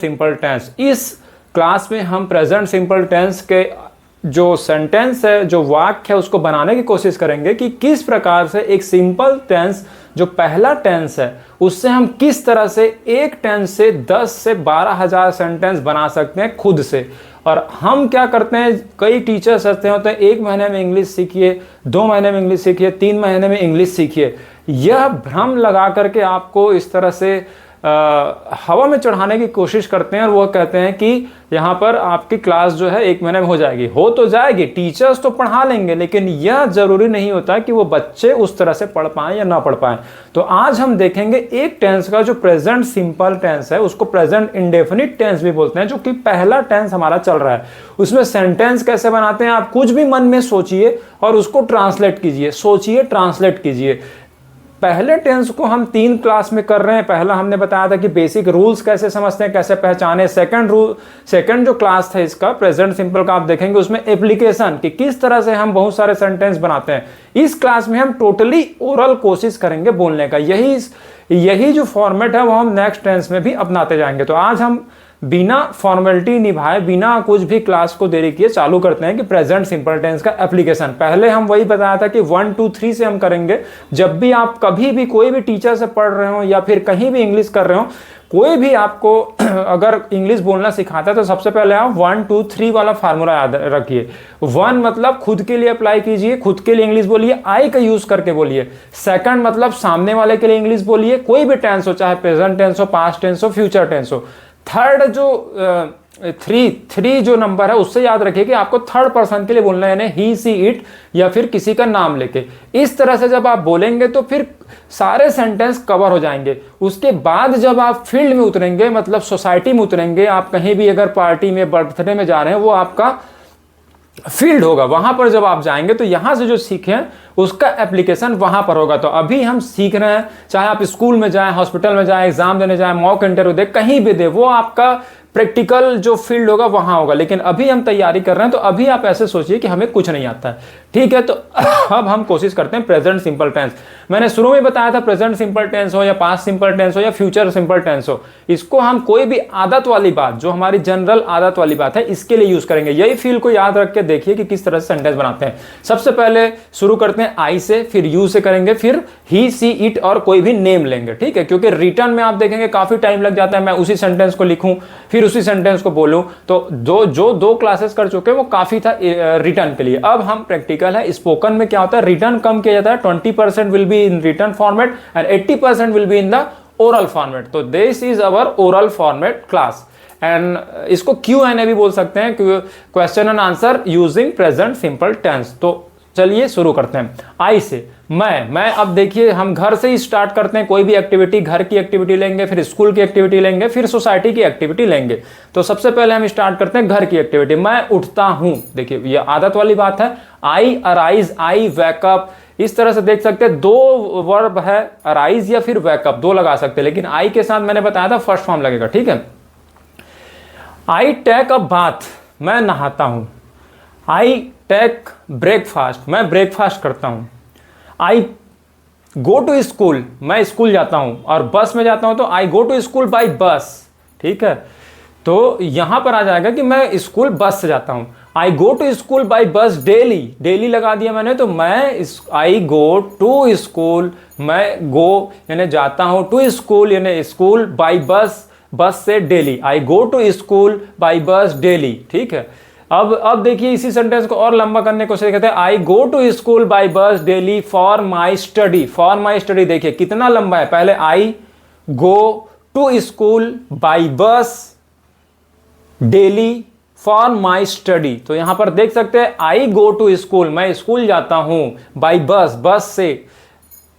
Simple tense. इस class में हम प्रेजेंट सिंपल टेंस के जो सेंटेंस है, जो वाक्य है, उसको बनाने की कोशिश करेंगे कि किस प्रकार से एक सिंपल टेंस जो पहला टेंस है उससे हम किस तरह से एक टेंस से 10 से 12,000 सेंटेंस बना सकते हैं खुद से। और हम क्या करते हैं, कई टीचर्स ऐसे होते हैं 1 महीने में इंग्लिश सीखिए, 2 महीने में इंग्लिश सीखिए, 3 महीने में इंग्लिश सीखिए। यह भ्रम लगा करके आपको इस तरह से हवा में चढ़ाने की कोशिश करते हैं और वो कहते हैं कि यहाँ पर आपकी क्लास जो है 1 महीने में हो जाएगी। हो तो जाएगी, टीचर्स तो पढ़ा लेंगे, लेकिन यह जरूरी नहीं होता कि वो बच्चे उस तरह से पढ़ पाएं या ना पढ़ पाएं। तो आज हम देखेंगे एक टेंस का जो प्रेजेंट सिंपल टेंस है, उसको प्रेजेंट इंडेफिनिट टेंस भी बोलते हैं, जो कि पहला टेंस हमारा चल रहा है। उसमें सेंटेंस कैसे बनाते हैं, आप कुछ भी मन में सोचिए और उसको ट्रांसलेट कीजिए, सोचिए ट्रांसलेट कीजिए। पहले टेंस को हम 3 क्लास में कर रहे हैं। पहला हमने बताया था कि बेसिक रूल्स कैसे समझते हैं, कैसे पहचाने। सेकंड जो क्लास था इसका प्रेजेंट सिंपल का, आप देखेंगे उसमें एप्लीकेशन कि किस तरह से हम बहुत सारे सेंटेंस बनाते हैं। इस क्लास में हम टोटली ओरल कोशिश करेंगे बोलने का। यही जो फॉर्मेट है वो हम नेक्स्ट टेंस में भी अपनाते जाएंगे। तो आज हम बिना फॉर्मेलिटी निभाए, बिना कुछ भी क्लास को देरी किए चालू करते हैं कि प्रेजेंट सिंपल टेंस का एप्लीकेशन। पहले हम वही बताया था कि 1 2 3 से हम करेंगे। जब भी आप कभी भी कोई भी टीचर से पढ़ रहे हो या फिर कहीं भी इंग्लिश कर रहे हो, कोई भी आपको अगर इंग्लिश बोलना सिखाता है तो सबसे पहले आप 1 2 3 वाला फार्मूला याद रखिए। 1 मतलब खुद के लिए अप्लाई कीजिए, खुद के लिए इंग्लिश बोलिए, आई का यूज करके बोलिए। सेकंड मतलब सामने वाले के लिए इंग्लिश बोलिए, कोई भी टेंस हो, चाहे प्रेजेंट टेंस हो, पास्ट टेंस हो, फ्यूचर टेंस हो। थर्ड जो 3 जो नंबर है उससे याद रखिए कि आपको थर्ड पर्सन के लिए बोलना है, यानी ही सी इट या फिर किसी का नाम लेके। इस तरह से जब आप बोलेंगे तो फिर सारे सेंटेंस कवर हो जाएंगे। उसके बाद जब आप फील्ड में उतरेंगे, मतलब सोसाइटी में उतरेंगे, आप कहीं भी अगर पार्टी में, बर्थडे में जा रहे हैं, वो आपका फील्ड होगा। वहां पर जब आप जाएंगे तो यहां से जो सीखे उसका एप्लीकेशन वहां पर होगा। तो अभी हम सीख रहे हैं, चाहे आप स्कूल में जाएं, हॉस्पिटल में जाएं, एग्जाम देने जाएं, मॉक इंटरव्यू दे, कहीं भी दे, वो आपका प्रैक्टिकल जो फील्ड होगा वहां होगा। लेकिन अभी हम तैयारी कर रहे हैं तो अभी आप ऐसे सोचिए कि हमें कुछ नहीं आता है, ठीक है। तो अब हम कोशिश करते हैं प्रेजेंट सिंपल टेंस। मैंने शुरू में बताया था प्रेजेंट सिंपल टेंस हो या पास्ट सिंपल टेंस हो या फ्यूचर सिंपल टेंस हो, इसको हम कोई भी आदत वाली बात, जो हमारी जनरल आदत वाली बात है, इसके लिए यूज करेंगे। यही फील्ड को याद रख के देखिए कि किस तरह से सेंटेंस बनाते हैं। सबसे पहले शुरू करते हैं आई से, फिर यू से करेंगे, फिर ही सी इट और कोई भी नेम लेंगे, ठीक है। क्योंकि रिटर्न में आप देखेंगे काफी टाइम लग जाता है, मैं उसी सेंटेंस को लिखूं फिर उसी सेंटेंस को बोलूं, तो दो क्लासेस कर चुके वो काफी था रिटर्न के लिए। अब हम प्रैक्टिकल है। स्पोकन में क्या होता है, रिटर्न कम किया जाता है, 20% will be in written format and 80% will be in the oral format. तो this is our oral format class and इसको Q&A भी बोल सकते हैं, question and answer using present simple tense. तो चलिए शुरू करते हैं आई से। मैं अब देखिए हम घर से ही स्टार्ट करते हैं। कोई भी एक्टिविटी, घर की एक्टिविटी लेंगे, फिर स्कूल की एक्टिविटी लेंगे, फिर सोसाइटी की एक्टिविटी लेंगे। तो सबसे पहले हम स्टार्ट करते हैं घर की एक्टिविटी। मैं उठता हूं, देखिए ये आदत वाली बात है। आई अराइज, आई वेकअप, इस तरह से देख सकते हैं। 2 वर्ब है, अराइज या फिर वेकअप, 2 लगा सकते हैं, लेकिन आई के साथ मैंने बताया था फर्स्ट फॉर्म लगेगा, ठीक है। आई टेक अ बाथ, मैं नहाता हूं। आई टेक ब्रेकफास्ट, मैं ब्रेकफास्ट करता हूं। आई गो टू स्कूल, मैं स्कूल जाता हूं। और बस में जाता हूं तो I go to school by bus, ठीक है। तो यहां पर आ जाएगा कि मैं स्कूल बस से जाता हूं। I go to school by bus daily, daily लगा दिया मैंने, तो मैं आई गो टू स्कूल, मैं गो यानी जाता हूं, टू स्कूल यानी स्कूल, बाई बस, बस से daily. I go to school by bus daily, ठीक है। अब देखिए इसी सेंटेंस को और लंबा करने को कहते हैं आई गो टू स्कूल बाय बस daily for my study. For my study देखिए कितना लंबा है। पहले आई गो टू स्कूल बाय बस डेली फॉर माई स्टडी। तो यहां पर देख सकते हैं आई गो टू स्कूल, मैं स्कूल जाता हूं, बाय बस, बस से,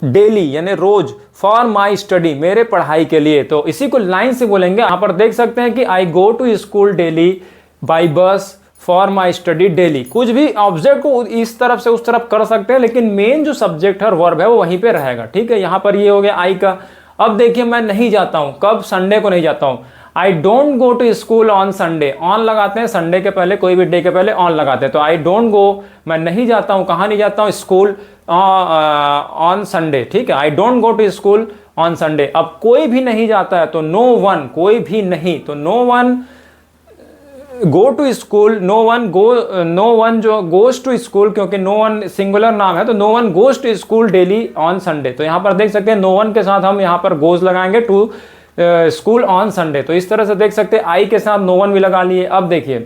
डेली यानी रोज, फॉर माई स्टडी मेरे पढ़ाई के लिए। तो इसी को लाइन से बोलेंगे। यहां पर देख सकते हैं कि I go to school daily by bus for my study daily. कुछ भी ऑब्जेक्ट को इस तरफ से उस तरफ कर सकते हैं, लेकिन मेन जो सब्जेक्ट है और वर्ब है वो वहीं पे रहेगा, ठीक है। यहां पर ये हो गया आई का। अब देखिए मैं नहीं जाता हूं, कब, संडे को नहीं जाता हूं। I don't go to school on Sunday, on लगाते हैं, संडे के पहले, कोई भी डे के पहले ऑन लगाते हैं। तो आई डोंट गो, मैं नहीं जाता हूं, कहां नहीं जाता हूं, स्कूल ऑन संडे, ठीक है। I don't go to school on Sunday. अब कोई भी नहीं जाता है तो नो वन, कोई भी नहीं, तो no one go to school, no one जो गोज टू स्कूल, क्योंकि नो वन सिंगुलर नाम है तो no one goes to school daily on Sunday. तो यहां पर देख सकते हैं नो वन के साथ हम यहां पर गोज लगाएंगे टू स्कूल ऑन संडे। तो इस तरह से देख सकते हैं आई के साथ नो वन भी लगा लिए। अब देखिए,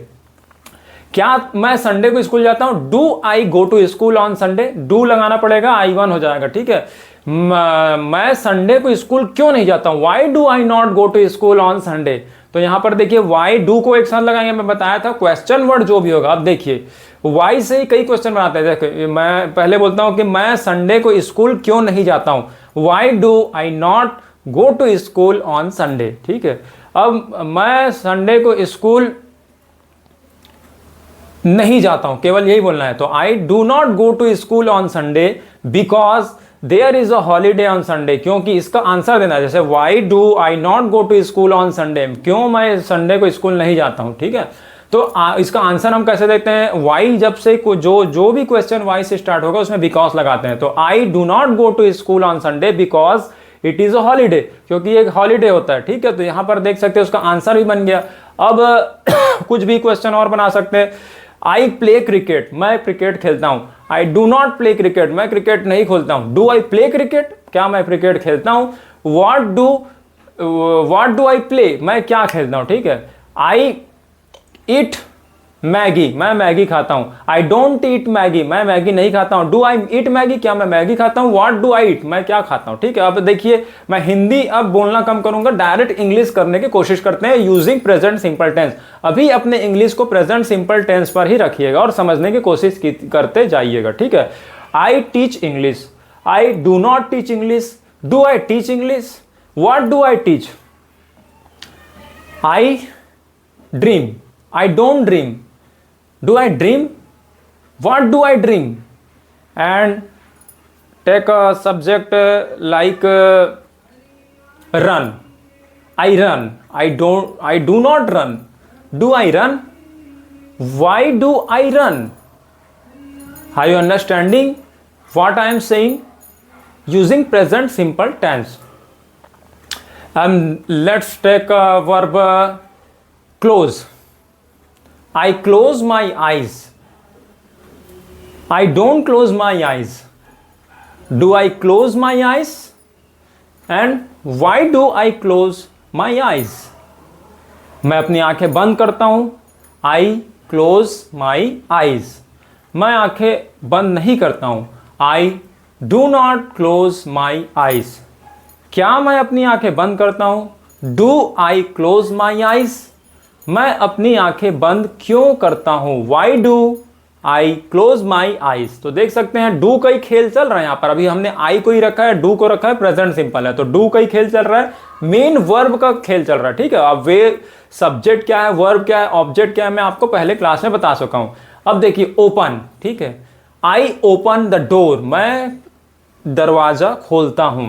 क्या मैं संडे को स्कूल जाता हूं? Do I go to school on Sunday? Do लगाना पड़ेगा, आई वन हो जाएगा, ठीक है। मैं संडे को स्कूल क्यों नहीं जाता हूं? Why do I not go to school on Sunday? तो यहां पर देखिए वाई डू को एक साथ लगाएंगे, मैं बताया था क्वेश्चन वर्ड जो भी होगा। अब देखिए वाई से ही कई क्वेश्चन बनाते हैं। देखो मैं पहले बोलता हूं कि मैं संडे को स्कूल क्यों नहीं जाता हूं, why do I not go to school on Sunday, ठीक है। अब मैं संडे को स्कूल नहीं जाता हूं, केवल यही बोलना है। तो I do not go to school on Sunday because there is a holiday on Sunday, क्योंकि इसका आंसर देना है। जैसे why do I not go to school on Sunday, क्यों मैं संडे को स्कूल नहीं जाता हूं, ठीक है। तो इसका आंसर हम कैसे देते हैं? वाई जब से जो भी क्वेश्चन वाई से स्टार्ट होगा उसमें बिकॉज लगाते हैं। तो I do not go to school on Sunday because it is a holiday, क्योंकि एक हॉलीडे होता है, ठीक है। तो यहां पर देख सकते हैं उसका आंसर भी बन गया। अब कुछ भी क्वेश्चन और बना सकते हैं। आई प्ले क्रिकेट, मैं क्रिकेट खेलता हूं। आई डू नॉट प्ले क्रिकेट, मैं क्रिकेट नहीं खेलता हूं। डू आई प्ले क्रिकेट, क्या मैं क्रिकेट खेलता हूं। व्हाट डू आई प्ले, मैं क्या खेलता हूं, ठीक है। आई ईट मैगी, मैं मैगी खाता हूं। आई डोंट ईट मैगी, मैं मैगी नहीं खाता हूं। डू आई ईट मैगी, क्या मैं मैगी खाता हूं। व्हाट डू आई ईट, मैं क्या खाता हूं, ठीक है। अब देखिए मैं हिंदी अब बोलना कम करूंगा, डायरेक्ट इंग्लिश करने की कोशिश करते हैं यूजिंग प्रेजेंट सिंपल टेंस। अभी अपने इंग्लिश को प्रेजेंट सिंपल टेंस पर ही रखिएगा और समझने की कोशिश करते जाइएगा, ठीक है। I teach English, I do not teach English. Do I teach English, what do I teach. I dream, I don't dream. Do I dream? What do I dream? And take a subject like run. I run. I do not run. Do I run? Why do I run? Are you understanding what I am saying? Using present simple tense. Let's take a verb close. I close my eyes. I don't close my eyes. Do I close my eyes? And why do I close my eyes? मैं अपनी आंखें बंद करता हूं। I close my eyes. मैं आंखें बंद नहीं करता हूं। I do not close my eyes. क्या मैं अपनी आंखें बंद करता हूं? Do I close my eyes? मैं अपनी आंखें बंद क्यों करता हूं। Why do I close my eyes? तो देख सकते हैं डू का ही खेल चल रहा है यहां पर। अभी हमने आई को ही रखा है, डू को रखा है, प्रेजेंट सिंपल है, तो डू का ही खेल चल रहा है, मेन वर्ब का खेल चल रहा है, ठीक है। अब वे सब्जेक्ट क्या है, वर्ब क्या है, ऑब्जेक्ट क्या है, मैं आपको पहले क्लास में बता चुका हूं। अब देखिए ओपन, ठीक है। आई ओपन द डोर, मैं दरवाजा खोलता हूं।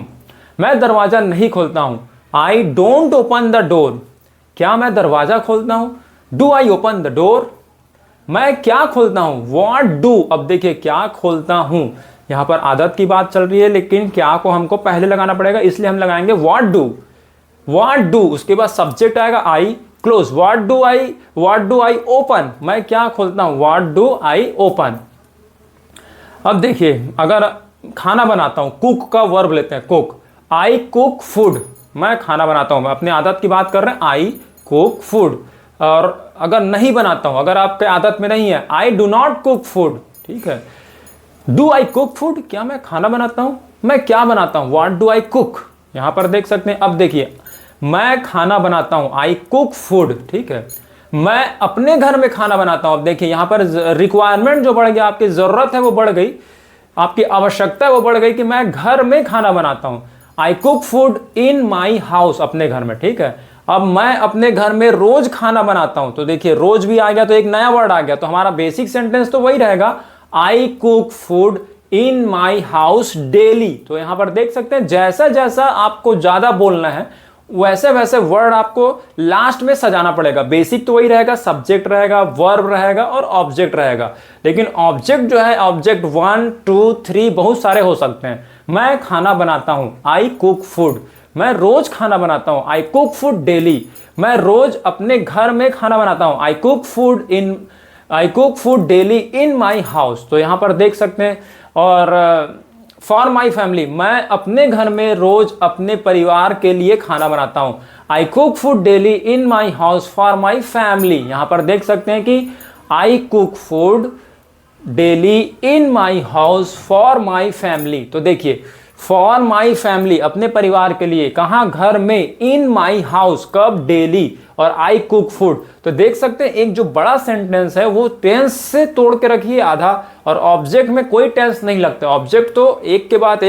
मैं दरवाजा नहीं खोलता हूं। I don't open the door, क्या मैं दरवाजा खोलता हूं। Do I open the door, मैं क्या खोलता हूं। व्हाट डू, अब देखिए क्या खोलता हूं, यहां पर आदत की बात चल रही है, लेकिन क्या को हमको पहले लगाना पड़ेगा, इसलिए हम लगाएंगे व्हाट डू। व्हाट डू, उसके बाद सब्जेक्ट आएगा आई close. What do I open, मैं क्या खोलता हूं। What do I open. अब देखिए अगर खाना बनाता हूं, कुक का वर्ब लेते हैं, कुक। आई कुक फूड, मैं खाना बनाता हूं। मैं अपनी आदत की बात कर रहे हैं, आई कुक फूड। और अगर नहीं बनाता हूं, अगर आपके आदत में नहीं है, आई डू नॉट कुक फूड, ठीक है। डू आई कुक फूड, क्या मैं खाना बनाता हूं, मैं क्या बनाता हूं। व्हाट डू आई कुक, यहां पर देख सकते हैं। अब देखिए मैं खाना बनाता हूं, आई कुक फूड, ठीक है। मैं अपने घर में खाना बनाता हूं। अब देखिए यहां पर रिक्वायरमेंट जो बढ़ गया, आपकी जरूरत है वो बढ़ गई, आपकी आवश्यकता है वो बढ़ गई कि मैं घर में खाना बनाता हूं। I cook food in my house, अपने घर में, ठीक है। अब मैं अपने घर में रोज खाना बनाता हूं, तो देखिए रोज भी आ गया तो एक नया वर्ड आ गया, तो हमारा बेसिक सेंटेंस तो वही रहेगा, I cook food in my house daily. तो यहां पर देख सकते हैं जैसा जैसा आपको ज्यादा बोलना है वैसे वैसे वर्ड आपको लास्ट में सजाना पड़ेगा। बेसिक तो वही रहेगा, सब्जेक्ट रहेगा, वर्ब रहेगा और ऑब्जेक्ट रहेगा। लेकिन ऑब्जेक्ट जो है, ऑब्जेक्ट 1 2 3 बहुत सारे हो सकते हैं। मैं खाना बनाता हूं, आई कुक फूड। मैं रोज खाना बनाता हूं, आई कुक फूड डेली। मैं रोज अपने घर में खाना बनाता हूं, I cook food daily in my house. तो यहां पर देख सकते हैं। और फॉर माई फैमिली, मैं अपने घर में रोज अपने परिवार के लिए खाना बनाता हूं, I cook food daily in my house for my family. यहां पर देख सकते हैं कि I cook food daily in my house for my family. तो देखिए फॉर माई फैमिली, अपने परिवार के लिए, कहां, घर में, इन माई हाउस, कब, डेली, और आई कुक फूड। तो देख सकते हैं एक जो बड़ा सेंटेंस है वो टेंस से तोड़ के रखिए आधा, और ऑब्जेक्ट में कोई टेंस नहीं लगता। ऑब्जेक्ट तो एक के बाद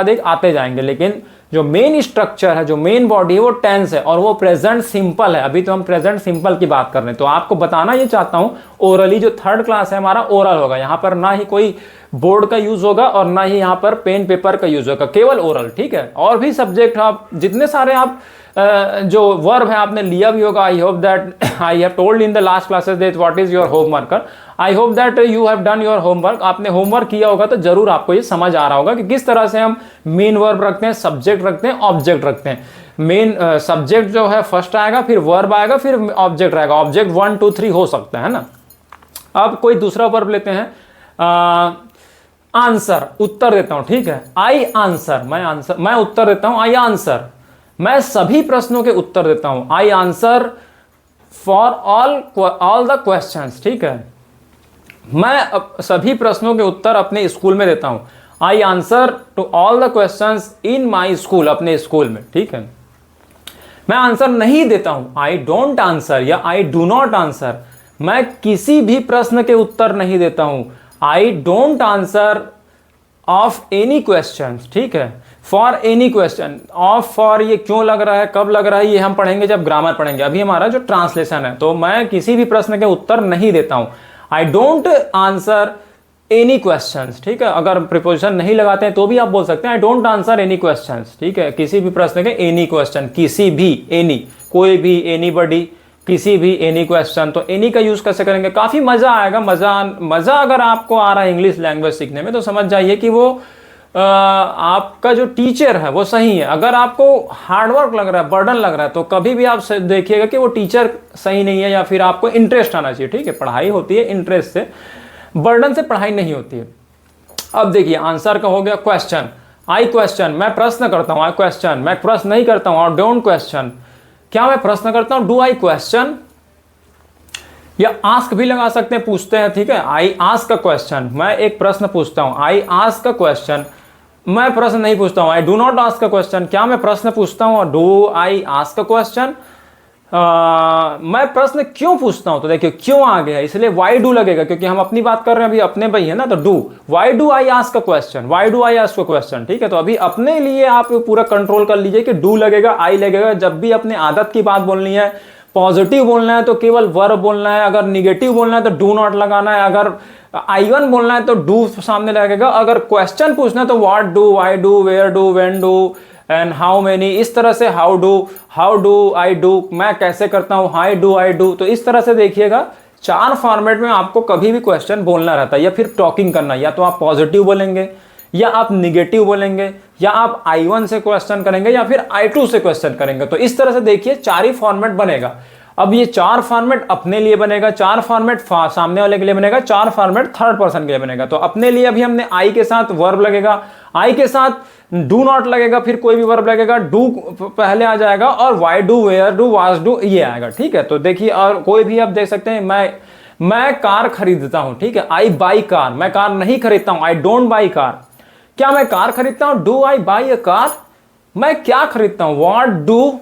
एक आते जाएंगे, लेकिन जो मेन स्ट्रक्चर है, जो मेन बॉडी है वो टेंस है, और वो प्रेजेंट सिंपल है। अभी तो हम प्रेजेंट सिंपल की बात कर रहे हैं। तो आपको बताना ये चाहता हूं, ओरली जो थर्ड क्लास है हमारा ओरल होगा। यहां पर ना ही कोई बोर्ड का यूज होगा और ना ही यहां पर पेन पेपर का यूज होगा, केवल ओरल, ठीक है। और भी सब्जेक्ट आप जितने सारे आप जो वर्ब है आपने लिया भी होगा। आई hope that I have told in the last classes that what is your homework. I hope that you have done your homework. आपने होमवर्क किया होगा तो जरूर आपको ये समझ आ रहा होगा कि किस तरह से हम मेन वर्ब रखते हैं, सब्जेक्ट रखते हैं, ऑब्जेक्ट रखते हैं। मेन सब्जेक्ट जो है फर्स्ट आएगा, फिर वर्ब आएगा, फिर ऑब्जेक्ट रहेगा। ऑब्जेक्ट 1 2 3 हो सकता है ना। अब कोई दूसरा वर्ब लेते हैं, आंसर, उत्तर देता हूं, ठीक है। आई आंसर, मैं उत्तर देता हूं, आई आंसर। मैं सभी प्रश्नों के उत्तर देता हूं, I answer for all the questions, ठीक है। मैं सभी प्रश्नों के उत्तर अपने स्कूल में देता हूं, I answer to all the questions in my school, अपने स्कूल में, ठीक है। मैं आंसर नहीं देता हूं, आई डोंट आंसर या आई डू नॉट आंसर। मैं किसी भी प्रश्न के उत्तर नहीं देता हूं, I don't answer of any question, ठीक है। For any question, of, for ये क्यों लग रहा है, कब लग रहा है, ये हम पढ़ेंगे जब ग्रामर पढ़ेंगे। अभी हमारा जो ट्रांसलेशन है, तो मैं किसी भी प्रश्न के उत्तर नहीं देता हूं, I don't answer any questions, ठीक है। अगर प्रीपोजिशन नहीं लगाते हैं तो भी आप बोल सकते हैं I don't answer any questions, ठीक है। किसी भी प्रश्न के एनी क्वेश्चन, किसी भी, एनी, कोई भी, एनीबॉडी, किसी भी, एनी क्वेश्चन। तो एनी का यूज कैसे करेंगे, काफी मजा आएगा। मजा अगर आपको आ रहा है इंग्लिश लैंग्वेज सीखने में तो समझ जाइए कि वो आपका जो टीचर है वो सही है। अगर आपको हार्डवर्क लग रहा है, बर्डन लग रहा है, तो कभी भी आप देखिएगा कि वो टीचर सही नहीं है, या फिर आपको इंटरेस्ट आना चाहिए, ठीक है। पढ़ाई होती है इंटरेस्ट से, बर्डन से पढ़ाई नहीं होती है। अब देखिए आंसर का हो गया क्वेश्चन, आई क्वेश्चन, मैं प्रश्न करता हूं, आई क्वेश्चन। मैं प्रश्न नहीं करता हूं, और डोंट क्वेश्चन, क्या मैं प्रश्न करता हूं, डू आई क्वेश्चन, या आस्क भी लगा सकते हैं, पूछते हैं, ठीक है। आई आस्क अ क्वेश्चन, मैं एक प्रश्न पूछता हूं, आई आस्क अ क्वेश्चन। मैं प्रश्न नहीं पूछता हूं, आई do not ask a question, क्या मैं प्रश्न पूछता हूं, और do I ask a question. मैं प्रश्न क्यों पूछता हूं, तो देखिए क्यों आ गया, इसलिए वाई डू लगेगा, क्योंकि हम अपनी बात कर रहे हैं, अभी अपने भाई है ना, तो do, why do I ask a question, Y do I ask a question, ठीक है। तो अभी अपने लिए आप पूरा कंट्रोल कर लीजिए कि डू लगेगा, आई लगेगा। जब भी अपने आदत की बात बोलनी है, पॉजिटिव बोलना है तो केवल वर्ब बोलना है, अगर निगेटिव बोलना है तो डू नॉट लगाना है, अगर आई1 बोलना है तो डू सामने लगेगा, अगर क्वेश्चन पूछना है तो what do, why do, where do, when do and how many, इस तरह से हाउ डू आई डू, मैं कैसे करता हूं, हाई डू आई डू। तो इस तरह से देखिएगा 4 फॉर्मेट में आपको कभी भी क्वेश्चन बोलना रहता है, या फिर टॉकिंग करना, या तो आप पॉजिटिव बोलेंगे, या आप निगेटिव बोलेंगे, या आप आई1 से क्वेश्चन करेंगे, या फिर आई2 से क्वेश्चन करेंगे। तो इस तरह से देखिए 4 ही फॉर्मेट बनेगा। अब ये 4 फॉर्मेट अपने लिए बनेगा, 4 फॉर्मेट सामने वाले के लिए बनेगा, 4 फॉर्मेट थर्ड पर्सन के लिए बनेगा। तो अपने लिए अभी हमने आई के साथ वर्ब लगेगा, आई के साथ डू नॉट लगेगा, फिर कोई भी वर्ब लगेगा, डू पहले आ जाएगा, और why do, where do, was do, ये आएगा, ठीक है। तो देखिए, और कोई भी आप देख सकते हैं, मैं कार खरीदता हूं, ठीक है, आई बाई कार, मैं कार नहीं खरीदता हूं, आई डोंट बाई कार। क्या मैं कार खरीदता हूं, do I buy a car. मैं क्या खरीदता हूं, what do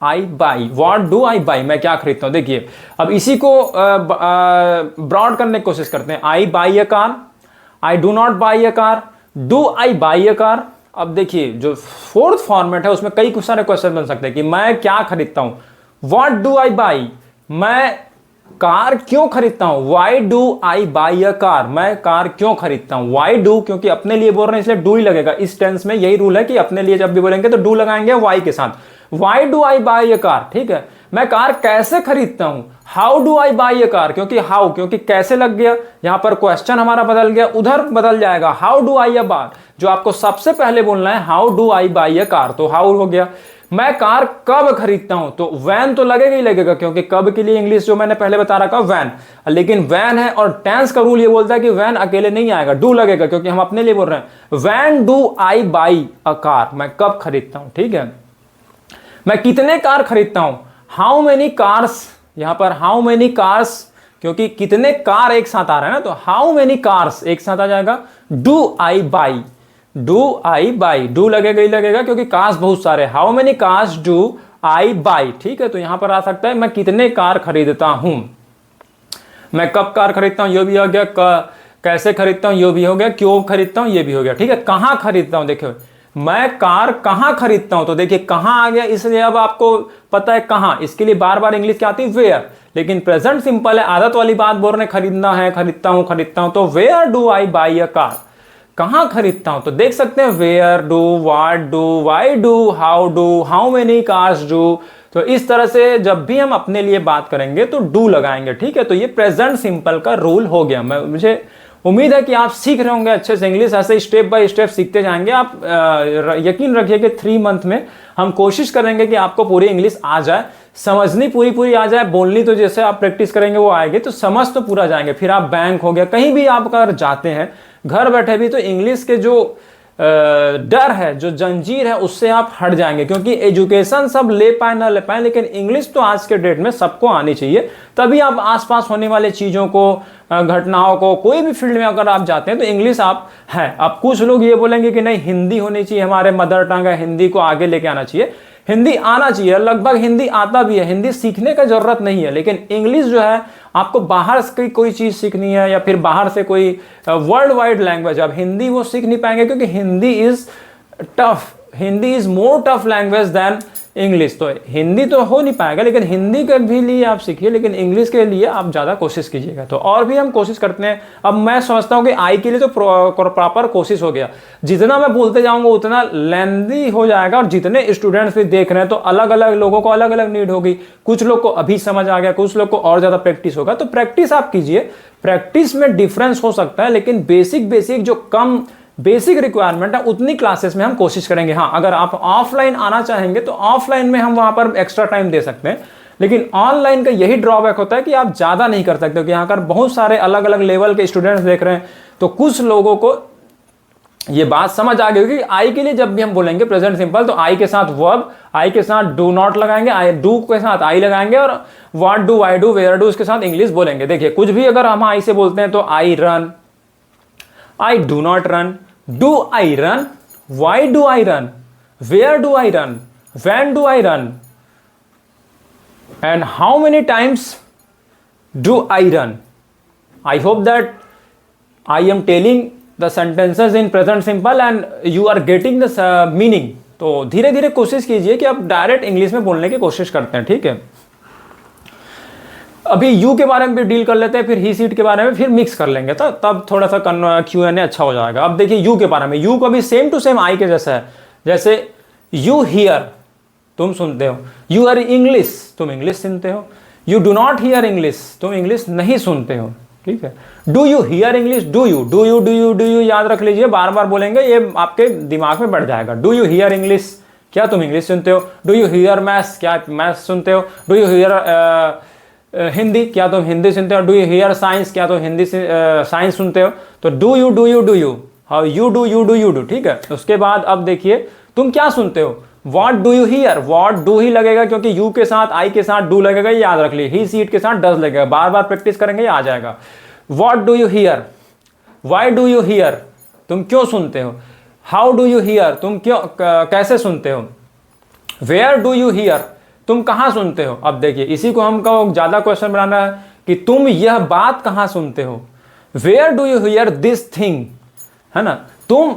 I by, what do I by, मैं क्या खरीदता हूं। देखिए अब इसी को ब्रॉड करने की कोशिश करते हैं, I buy a car, I do not buy a car, do I buy a car. अब देखिए जो 4th फॉर्मेट है उसमें कई सारे क्वेश्चन बन सकते हैं कि मैं क्या खरीदता हूं, व्हाट डू आई बाई, मैं कार क्यों खरीदता हूं, why do I buy a car, मैं कार क्यों खरीदता हूं। वाई डू क्योंकि अपने लिए बोल रहे हैं इसलिए डू ही लगेगा। इस टेंस में यही रूल है कि अपने लिए जब भी बोलेंगे तो डू लगाएंगे वाई के साथ, Y do I buy a car, ठीक है। मैं कार कैसे खरीदता हूं, how do I buy a car, क्योंकि कैसे लग गया, यहां पर क्वेश्चन हमारा बदल गया, उधर बदल जाएगा, हाउ डू आई अ बार, जो आपको सबसे पहले बोलना है how do I buy a car, तो हाउ हो गया। मैं कार कब खरीदता हूं, तो वैन तो लगेगा ही लगेगा, क्योंकि कब के लिए इंग्लिश जो मैंने पहले बता रखा वैन, लेकिन वैन है और टेंस का रूल ये बोलता है कि वैन अकेले नहीं आएगा, डू लगेगा, क्योंकि हम अपने लिए बोल रहे हैं। When do I buy a car, मैं कब खरीदता हूं, ठीक है। मैं कितने कार खरीदता हूं, हाउ मेनी कार्स, यहां पर हाउ मेनी कार्स, क्योंकि कितने कार एक साथ आ रहा है ना, तो हाउ मेनी कार्स एक साथ आ जाएगा। Do I by, do I by, do लगेगा ही लगेगा क्योंकि कार्स बहुत सारे, how many cars do I by, ठीक है। तो यहां पर आ सकता है मैं कितने कार खरीदता हूं, मैं कब कार खरीदता हूं, ये भी हो गया, कैसे खरीदता हूं ये भी हो गया, क्यों खरीदता हूं ये भी हो गया, ठीक है। कहां खरीदता हूं, देखिए मैं कार कहां खरीदता हूं, तो देखिए कहां आ गया, इसलिए अब आपको पता है कहां, इसके लिए बार बार इंग्लिश क्या आती है वेयर, लेकिन प्रेजेंट सिंपल है, आदत वाली बात बोल रहे खरीदना है, खरीदता हूं, तो where do I buy a car, कहां खरीदता हूं, तो देख सकते हैं where do, what do, why do, how many cars do. तो इस तरह से जब भी हम अपने लिए बात करेंगे तो डू लगाएंगे, ठीक है। तो ये प्रेजेंट सिंपल का रूल हो गया। मुझे उम्मीद है कि आप सीख रहे होंगे अच्छे से इंग्लिश, ऐसे स्टेप बाय स्टेप सीखते जाएंगे आप। यकीन रखिए कि 3 मंथ में हम कोशिश करेंगे कि आपको पूरी इंग्लिश आ जाए, समझनी पूरी आ जाए, बोलनी तो जैसे आप प्रैक्टिस करेंगे वो आएगी, तो समझ तो पूरा जाएंगे। फिर आप बैंक हो गया, कहीं भी आप अगर जाते हैं घर बैठे भी, तो इंग्लिश के जो डर है, जो जंजीर है, उससे आप हट जाएंगे, क्योंकि एजुकेशन सब ले पाए ना ले पाए, लेकिन इंग्लिश तो आज के डेट में सबको आनी चाहिए। तभी आप आसपास होने वाले चीज़ों को, घटनाओं को, कोई भी फील्ड में अगर आप जाते हैं तो इंग्लिश आप है। अब कुछ लोग ये बोलेंगे कि नहीं हिंदी होनी चाहिए, हमारे मदर टंग है, हिंदी को आगे लेके आना चाहिए। हिंदी आना चाहिए, लगभग हिंदी आता भी है, हिंदी सीखने का जरूरत नहीं है, लेकिन इंग्लिश जो है आपको बाहर से कोई चीज़ सीखनी है या फिर बाहर से कोई वर्ल्ड वाइड लैंग्वेज, अब हिंदी वो सीख नहीं पाएंगे, क्योंकि Hindi is tough, Hindi is more tough language than English. तो हिंदी तो हो नहीं पाएगा, लेकिन हिंदी के भी लिए आप सीखिए, लेकिन इंग्लिश के लिए आप ज़्यादा कोशिश कीजिएगा। तो और भी हम कोशिश करते हैं। अब मैं समझता हूँ कि आई के लिए तो प्रॉपर कोशिश हो गया, जितना मैं बोलते जाऊँगा उतना लेंदी हो जाएगा, और जितने स्टूडेंट्स भी देख रहे हैं तो अलग अलग लोगों को अलग अलग नीड होगी, कुछ लोग को अभी समझ आ गया, कुछ लोग को और ज़्यादा प्रैक्टिस होगा। तो प्रैक्टिस आप कीजिए, प्रैक्टिस में डिफरेंस हो सकता है, लेकिन बेसिक जो कम बेसिक रिक्वायरमेंट है उतनी क्लासेस में हम कोशिश करेंगे। हाँ, अगर आप ऑफलाइन आना चाहेंगे तो ऑफलाइन में हम वहां पर एक्स्ट्रा टाइम दे सकते हैं, लेकिन ऑनलाइन का यही ड्रॉबैक होता है कि आप ज़्यादा नहीं कर सकते, क्योंकि यहाँ पर बहुत सारे अलग अलग लेवल के स्टूडेंट्स देख रहे हैं। तो कुछ लोगों को ये बात समझ आ गई होगी कि आई के लिए जब भी हम बोलेंगे प्रेजेंट सिंपल, तो आई के साथ वर्ब, आई के साथ डू नॉट लगाएंगे, आई डू के साथ आई लगाएंगे, और what do, why do, where do, इसके साथ इंग्लिश बोलेंगे। देखिए कुछ भी अगर हम आई से बोलते हैं तो I run, I do not run, do I run, why do I run, where do I run, when do I run, and how many times do I run. I hope that I am telling the sentences in present simple and you are getting the meaning. तो धीरे धीरे कोशिश कीजिए कि आप direct English में बोलने की कोशिश करते हैं, ठीक है। अभी यू के बारे में भी डील कर लेते हैं, फिर ही सीट के बारे में फिर मिक्स कर लेंगे, तब थोड़ा सा Q&A अच्छा हो जाएगा। अब देखिए यू के बारे में, यू को भी सेम टू सेम आई के जैसा है। जैसे यू हियर, तुम सुनते हो, यू आर इंग्लिश, तुम इंग्लिश सुनते हो, you do not here English, तुम इंग्लिश नहीं सुनते हो, ठीक है। Do you here English, do you याद रख लीजिए, बार बार बोलेंगे, ये आपके दिमाग में बढ़ जाएगा। डू यू हियर इंग्लिश, क्या तुम इंग्लिश सुनते हो। डू यू हियर मैथ्स, क्या मैथ्स सुनते हो। डू यू हियर हिंदी, क्या तुम हिंदी सुनते हो। डू यू हियर साइंस, क्या तुम हिंदी साइंस सुनते हो। तो do you, how you do, ठीक है। उसके बाद अब देखिए तुम क्या सुनते हो। What do you here, what do he लगेगा, क्योंकि यू के साथ आई के साथ डू लगेगा, याद रख लीजिए। ही सीट के साथ डज लगेगा, बार बार प्रैक्टिस करेंगे ये आ जाएगा। What do you here, why do you here, तुम क्यों सुनते हो। हाउ डू यू हियर, तुम क्यों कैसे सुनते हो। वेयर डू यू हियर, तुम कहाँ सुनते हो। अब देखिए इसी को हमको ज़्यादा क्वेश्चन बनाना है कि तुम यह बात कहाँ सुनते हो। Where do you hear this thing, है ना, तुम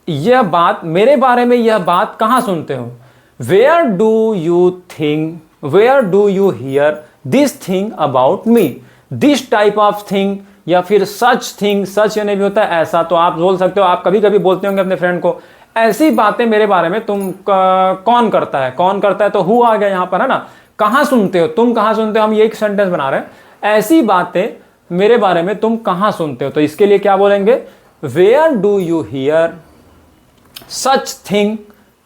यह बात, मेरे बारे में यह बात कहाँ सुनते हो। Where do you think, where do you hear this thing about me, this type of thing, या फिर सच थिंग, सच यानी भी होता है ऐसा, तो आप बोल सकते हो। आप कभी कभी बोलते होंगे अपने फ्रेंड को, ऐसी बातें मेरे बारे में तुम कौन करता है, तो हु आ गया यहाँ पर, है ना। कहाँ सुनते हो, तुम कहाँ सुनते हो, हम ये एक सेंटेंस बना रहे हैं। ऐसी बातें मेरे बारे में तुम कहाँ सुनते हो, तो इसके लिए क्या बोलेंगे। Where do you hear such thing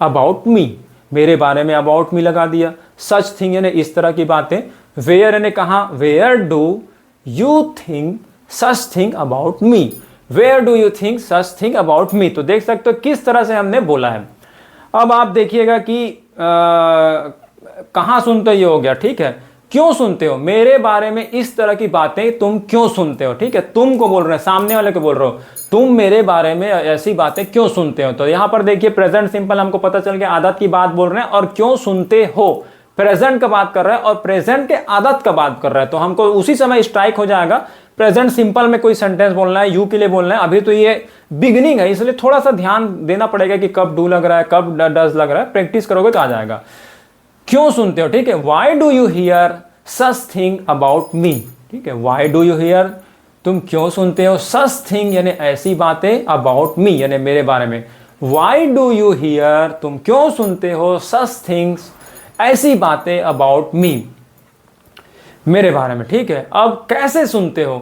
about me, मेरे बारे में अबाउट मी लगा दिया। सच थिंग यानी इस तरह की बातें। वेयर यानी कहा, where do you think such thing about me, where do you think such thing about me. तो देख सकते हो किस तरह से हमने बोला है। अब आप देखिएगा कि कहाँ सुनते ये हो गया, ठीक है। क्यों सुनते हो, मेरे बारे में इस तरह की बातें तुम क्यों सुनते हो, ठीक है। तुम को बोल रहे हैं, सामने वाले को बोल रहे हो, तुम मेरे बारे में ऐसी बातें क्यों सुनते हो। तो यहां पर देखिए प्रेजेंट सिंपल हमको पता चल गया, आदत की बात बोल रहे हैं, और क्यों सुनते हो प्रेजेंट का बात कर रहा है, और प्रेजेंट के आदत का बात कर रहा है। तो हमको उसी समय स्ट्राइक हो जाएगा, प्रेजेंट सिंपल में कोई सेंटेंस बोलना है, यू के लिए बोलना है। अभी तो ये बिगिनिंग है, इसलिए थोड़ा सा ध्यान देना पड़ेगा कि कब डू लग रहा है, कब डज लग रहा है। प्रैक्टिस करोगे तो आ जाएगा। क्यों सुनते हो, ठीक है। Y do you hear such thing about मी, ठीक है। वाई डू यू हियर, तुम क्यों सुनते हो, सच थिंग यानी ऐसी बातें, अबाउट मी यानी मेरे बारे में। वाई डू यू हियर, तुम क्यों सुनते हो, सच थिंग्स ऐसी बातें, अबाउट मी मेरे बारे में, ठीक है। अब कैसे सुनते हो,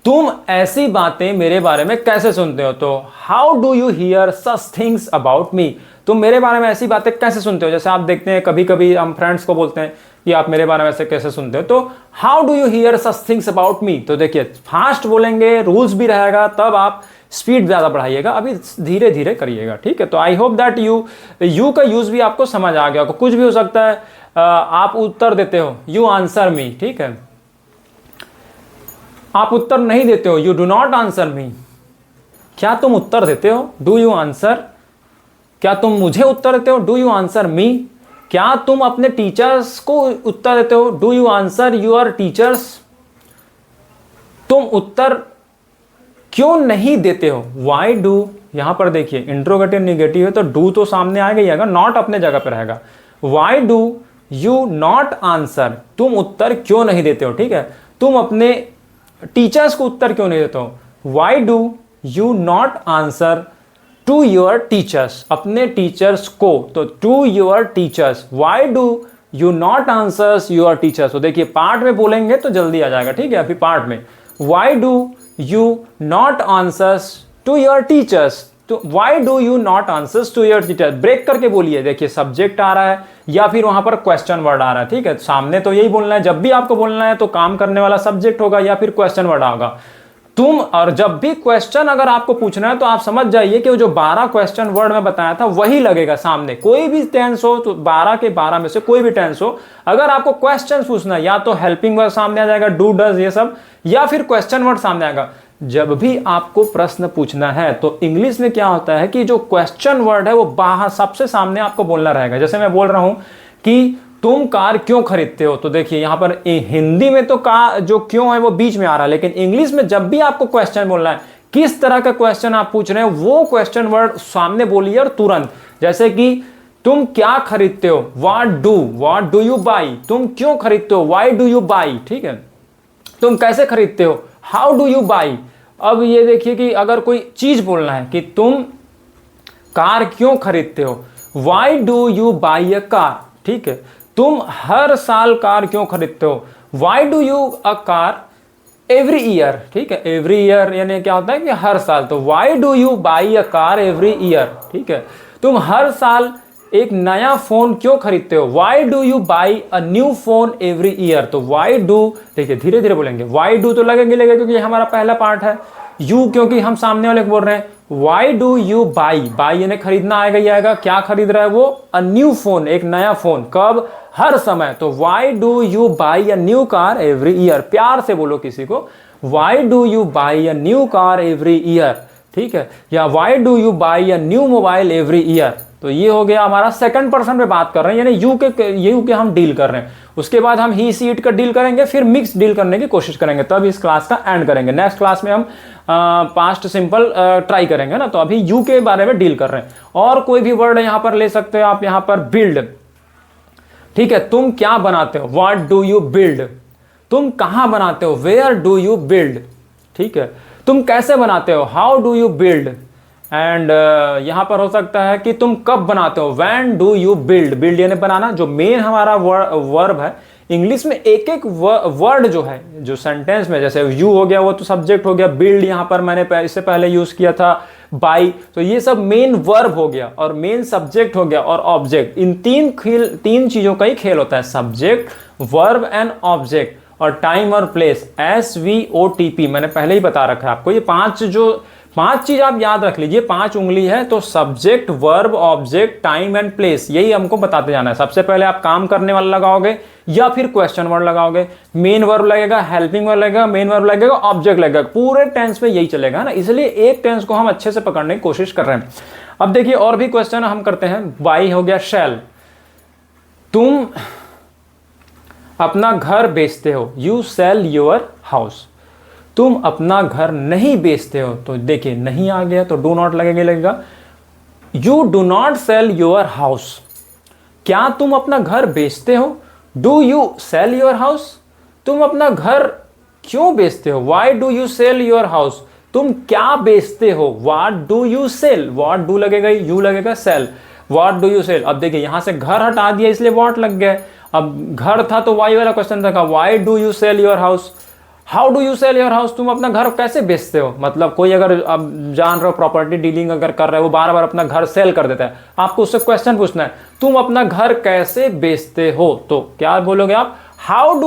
तुम ऐसी बातें मेरे बारे में कैसे सुनते हो। तो how do you hear such things about me, तुम मेरे बारे में ऐसी बातें कैसे सुनते हो। जैसे आप देखते हैं कभी कभी हम फ्रेंड्स को बोलते हैं कि आप मेरे बारे में ऐसे कैसे सुनते हो। तो how do you hear such things about me, तो देखिए फास्ट बोलेंगे, रूल्स भी रहेगा, तब आप स्पीड ज्यादा बढ़ाइएगा, अभी धीरे धीरे करिएगा, ठीक है। तो आई होप दैट यू का यूज भी आपको समझ आ गया। कुछ भी हो सकता है, आप उत्तर देते हो, यू आंसर मी, ठीक है। आप उत्तर नहीं देते हो, you do not answer me. क्या तुम उत्तर देते हो, डू यू आंसर। क्या तुम मुझे उत्तर देते हो, डू यू आंसर मी। क्या तुम अपने टीचर्स को उत्तर देते हो, do you answer your teachers. तुम उत्तर क्यों नहीं देते हो, वाई डू। यहां पर देखिए इंट्रोगेटिव निगेटिव है तो डू तो सामने आएगा ही आएगा, नॉट अपने जगह पर रहेगा। Y do you not answer, तुम उत्तर क्यों नहीं देते हो, ठीक है। तुम अपने टीचर्स को उत्तर क्यों नहीं देते हो, why do you not answer to your teachers, अपने टीचर्स को। तो to your teachers, why do you not answers your teachers. तो देखिए पार्ट में बोलेंगे तो जल्दी आ जाएगा, ठीक है। अभी पार्ट में why do you not answers to your teachers, तो why do you not answers to your teachers. Break करके बोलिए, देखिए सब्जेक्ट आ रहा है या फिर वहां पर क्वेश्चन वर्ड आ रहा है, ठीक है। सामने तो यही बोलना है, जब भी आपको बोलना है तो काम करने वाला सब्जेक्ट होगा या फिर क्वेश्चन वर्ड होगा तुम। और जब भी क्वेश्चन अगर आपको पूछना है तो आप समझ जाइए कि वो जो 12 क्वेश्चन वर्ड में बताया था वही लगेगा सामने। कोई भी टेंस हो तो 12 के 12 में से कोई भी टेंस हो, अगर आपको क्वेश्चन पूछना है या तो हेल्पिंग वर्ड सामने आ जाएगा, डू डज ये सब, या फिर क्वेश्चन वर्ड सामने आएगा। जब भी आपको प्रश्न पूछना है तो इंग्लिश में क्या होता है कि जो क्वेश्चन वर्ड है वो बाहर सबसे सामने आपको बोलना रहेगा। जैसे मैं बोल रहा हूं कि तुम कार क्यों खरीदते हो, तो देखिए यहां पर हिंदी में तो का जो क्यों है वो बीच में आ रहा है, लेकिन इंग्लिश में जब भी आपको क्वेश्चन बोलना है, किस तरह का क्वेश्चन आप पूछ रहे हैं, वो क्वेश्चन वर्ड सामने बोलिए और तुरंत। जैसे कि तुम क्या खरीदते हो, व्हाट डू यू बाई, तुम क्यों खरीदते हो, व्हाई डू यू बाई, ठीक है। तुम कैसे खरीदते हो, हाउ डू यू बाई। अब ये देखिए कि अगर कोई चीज बोलना है कि तुम कार क्यों खरीदते हो, why do you by a car, ठीक है। तुम हर साल कार क्यों खरीदते हो, why do you a car every year, ठीक है। एवरी ईयर यानी क्या होता है कि हर साल, तो why do you by a car every year, ठीक है। तुम हर साल एक नया फोन क्यों खरीदते हो, why do you by a new phone every year. तो व्हाई डू, देखिए धीरे धीरे बोलेंगे, व्हाई डू तो लगेगा क्योंकि ये हमारा पहला पार्ट है, यू क्योंकि हम सामने वाले को बोल रहे हैं। Why do you by, by यानी खरीदना आएगा ही आएगा, क्या खरीद रहा है वो, अ न्यू फोन, एक नया फोन, कब, हर समय। तो why do you by a new car every year, प्यार से बोलो किसी को, why do you by a new car every year, ठीक है। या why do you by a new mobile every year. तो ये हो गया हमारा सेकंड पर्सन पे बात कर रहे हैं, यानी यू के हम डील कर रहे हैं। उसके बाद हम ही सी इट का डील करेंगे, फिर मिक्स डील करने की कोशिश करेंगे, तब इस क्लास का एंड करेंगे। नेक्स्ट क्लास में हम पास्ट सिंपल ट्राई करेंगे ना। तो अभी यू के बारे में डील कर रहे हैं। और कोई भी वर्ड यहां पर ले सकते हो आप, यहां पर बिल्ड, ठीक है। तुम क्या बनाते हो, व्हाट डू यू बिल्ड। तुम कहां बनाते हो, वेयर डू यू बिल्ड, ठीक है। तुम कैसे बनाते हो, how do you build. And यहां पर हो सकता है कि तुम कब बनाते हो, when do you build. Build यानी बनाना, जो मेन हमारा वर्ब है। इंग्लिश में एक एक वर्ड जो है, जो सेंटेंस में, जैसे यू हो गया वो तो सब्जेक्ट हो गया, बिल्ड यहां पर मैंने इससे पहले यूज किया था, बाई, तो ये सब मेन वर्ब हो गया और मेन सब्जेक्ट हो गया और ऑब्जेक्ट। इन तीन चीजों का ही खेल होता है, सब्जेक्ट, वर्ब एंड ऑब्जेक्ट, और टाइम और प्लेस, SVOTP मैंने पहले ही बता रखा है आपको। ये पांच चीज आप याद रख लीजिए, 5 उंगली है, तो subject, verb, object, time and place, यही हमको बताते जाना है। सबसे पहले आप काम करने वाला लगाओगे या फिर क्वेश्चन वर्ड लगाओगे, मेन वर्ब लगेगा, हेल्पिंग वर्ब लगेगा, मेन वर्ब लगेगा, ऑब्जेक्ट लगेगा, पूरे टेंस में यही चलेगा ना। इसलिए एक टेंस को हम अच्छे से पकड़ने की कोशिश कर रहे हैं। अब देखिए और भी क्वेश्चन हम करते हैं। बाई हो गया शैल, तुम अपना घर बेचते हो, यू सेल योर हाउस। तुम अपना घर नहीं बेचते हो, तो देखिए नहीं आ गया तो डू नॉट लगेगा। You do not sell your house, क्या तुम अपना घर बेचते हो? Do you sell your house, तुम अपना घर क्यों बेचते हो? Why do you sell your house, तुम क्या बेचते हो? What do you sell, what do लगेगा, यू लगेगा, sell, what do you sell. अब देखिए यहां से घर हटा दिया इसलिए व्हाट लग गया। अब घर था तो वाई वाला क्वेश्चन था, Y do you sell your house, how do you sell your house, तुम अपना घर कैसे बेचते हो। मतलब कोई अगर आप जान रहे हो प्रॉपर्टी डीलिंग अगर कर रहे हो, वो बार बार अपना घर सेल कर देता है, आपको उससे क्वेश्चन पूछना है, तुम अपना घर कैसे बेचते हो, तो क्या बोलोगे आप? How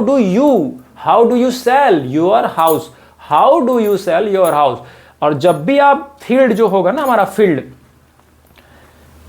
do you sell your house, how do you sell your house. और जब भी आप फील्ड जो होगा ना, हमारा फील्ड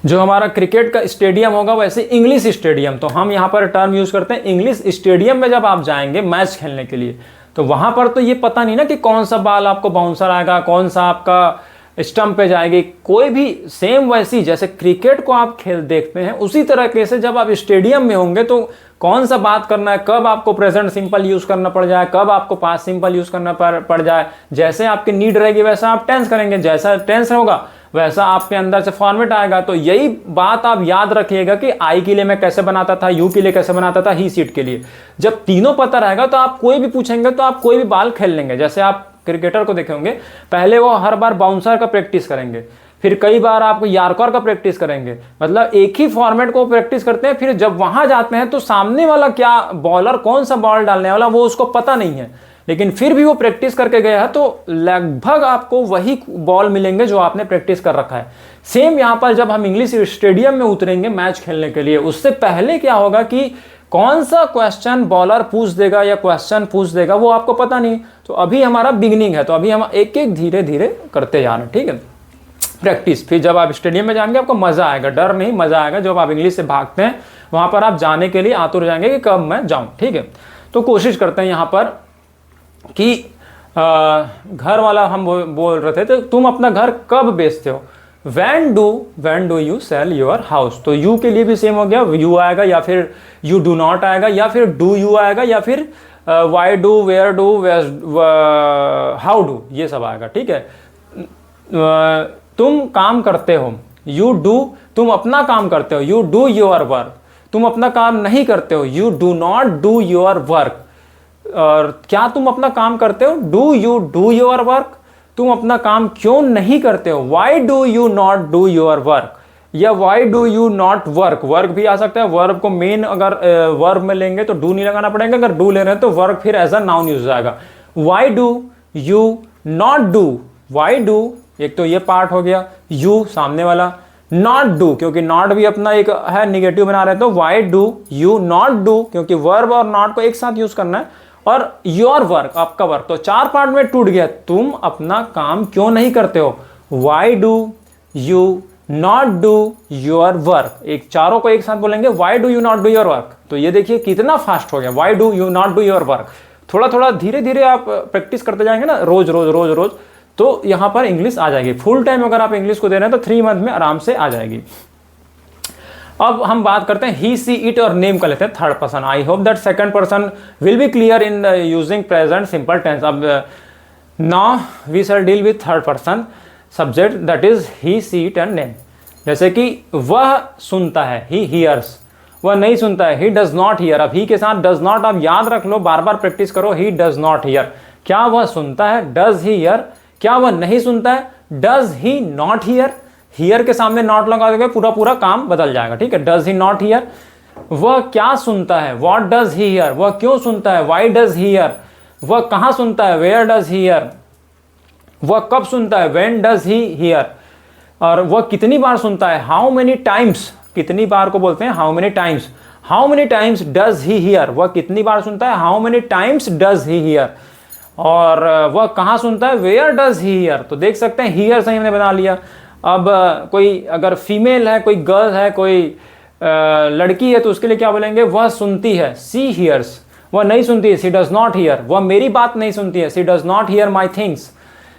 जो हमारा क्रिकेट का स्टेडियम होगा, वैसे इंग्लिश स्टेडियम, तो हम यहाँ पर टर्म यूज करते हैं इंग्लिश स्टेडियम में। जब आप जाएंगे मैच खेलने के लिए, तो वहां पर तो ये पता नहीं ना कि कौन सा बॉल आपको बाउंसर आएगा, कौन सा आपका स्टंप पे जाएगी, कोई भी सेम वैसी जैसे क्रिकेट को आप खेल देखते हैं, उसी तरीके से जब आप स्टेडियम में होंगे तो कौन सा बात करना है, कब आपको प्रेजेंट सिंपल यूज करना पड़ जाए, कब आपको पास्ट सिंपल यूज करना पड़ जाए, जैसे आपकी नीड रहेगी वैसा आप टेंस करेंगे, जैसा टेंस होगा वैसा आपके अंदर से फॉर्मेट आएगा। तो यही बात आप याद रखिएगा कि आई के लिए मैं कैसे बनाता था, यू के लिए कैसे बनाता था, ही सीट के लिए। जब तीनों पता रहेगा तो आप कोई भी पूछेंगे तो आप कोई भी बॉल खेल लेंगे। जैसे आप क्रिकेटर को देखे होंगे, पहले वो हर बार बाउंसर का प्रैक्टिस करेंगे, फिर कई बार आपको यार्कर का प्रैक्टिस करेंगे, मतलब एक ही फॉर्मेट को प्रैक्टिस करते हैं। फिर जब वहां जाते हैं तो सामने वाला क्या बॉलर कौन सा बॉल डालने वाला वो उसको पता नहीं है, लेकिन फिर भी वो प्रैक्टिस करके गया है तो लगभग आपको वही बॉल मिलेंगे जो आपने प्रैक्टिस कर रखा है। सेम यहां पर जब हम इंग्लिश स्टेडियम में उतरेंगे मैच खेलने के लिए, उससे पहले क्या होगा कि कौन सा क्वेश्चन बॉलर पूछ देगा या क्वेश्चन पूछ देगा वो आपको पता नहीं। तो अभी हमारा बिगिनिंग है, तो अभी हम एक एक धीरे धीरे करते जा रहे हैं, ठीक है, प्रैक्टिस। फिर जब आप स्टेडियम में जाएंगे आपको मजा आएगा, डर नहीं मजा आएगा। जब आप इंग्लिश से भागते हैं वहां पर आप जाने के लिए आतुर जाएंगे कि कब मैं जाऊं, ठीक है। तो कोशिश करते हैं यहां पर कि घर वाला हम बोल रहे थे, तो तुम अपना घर कब बेचते हो? when do you sell your house, तो you के लिए भी सेम हो गया, you आएगा या फिर you do not आएगा या फिर do you आएगा या फिर why do, where do, how do, ये सब आएगा, ठीक है। तुम काम करते हो, you do, तुम अपना काम करते हो, you do your work, तुम अपना काम नहीं करते हो, you do not do your work। और क्या तुम अपना काम करते हो? Do you do your work, तुम अपना काम क्यों नहीं करते हो? Why do you not do your work या why do you not work. Work भी आ सकता है, वर्ब को मेन अगर वर्ब में लेंगे तो डू नहीं लगाना पड़ेगा, अगर डू ले रहे हैं तो वर्क फिर एज अ नाउन यूज आएगा। Y do you not do, why do एक तो ये पार्ट हो गया, यू सामने वाला, नॉट डू क्योंकि नॉट भी अपना एक है निगेटिव बना रहे हैं, तो why do you not do क्योंकि वर्ब और नॉट को एक साथ यूज करना है, और योर वर्क आपका वर्क, तो 4 पार्ट में टूट गया। तुम अपना काम क्यों नहीं करते हो? Why do you not do your work, एक चारों को एक साथ बोलेंगे, Y do you not do your work. तो ये देखिए कितना फास्ट हो गया, Y do you not do your work. थोड़ा थोड़ा धीरे धीरे आप प्रैक्टिस करते जाएंगे ना, रोज रोज रोज रोज, तो यहां पर इंग्लिश आ जाएगी। फुल टाइम अगर आप इंग्लिश को दे रहे हैं तो 3 मंथ में आराम से आ जाएगी। अब हम बात करते हैं ही सी इट और नेम का लेते हैं third person. I hope that second person will be clear in using present simple tense. अब now we shall deal with third person subject, that is he she it and name. जैसे कि वह सुनता है, he hears, वह नहीं सुनता है, ही डज नॉट हियर। अब ही के साथ डज नॉट आप याद रख लो, बार बार प्रैक्टिस करो, ही डज नॉट हियर। क्या वह सुनता है? Does he here. क्या वह नहीं सुनता है? Does he not here. Here के सामने नॉट लगा दोगे पूरा पूरा काम बदल जाएगा, ठीक है। Does he not hear. वह क्या सुनता है? What does he hear. वह क्यों सुनता है? Why does he hear. वह कहां सुनता है? Where does he hear. वह कब सुनता है, व्हेन डज ही हियर। और वह कितनी बार सुनता है, हाउ मेनी टाइम्स, कितनी बार को बोलते हैं how many times. How many times does he hear, वह कितनी बार सुनता है, how many times does he here. और वह कहाँ सुनता है, वेयर डज ही हियर। तो देख सकते हैं हियर से हमने बना लिया। अब कोई अगर फीमेल है, कोई गर्ल है, कोई लड़की है, तो उसके लिए क्या बोलेंगे, वह सुनती है, सी हियर्स। वह नहीं सुनती है, सी डज नॉट हियर। वह मेरी बात नहीं सुनती है, she does not hear my things.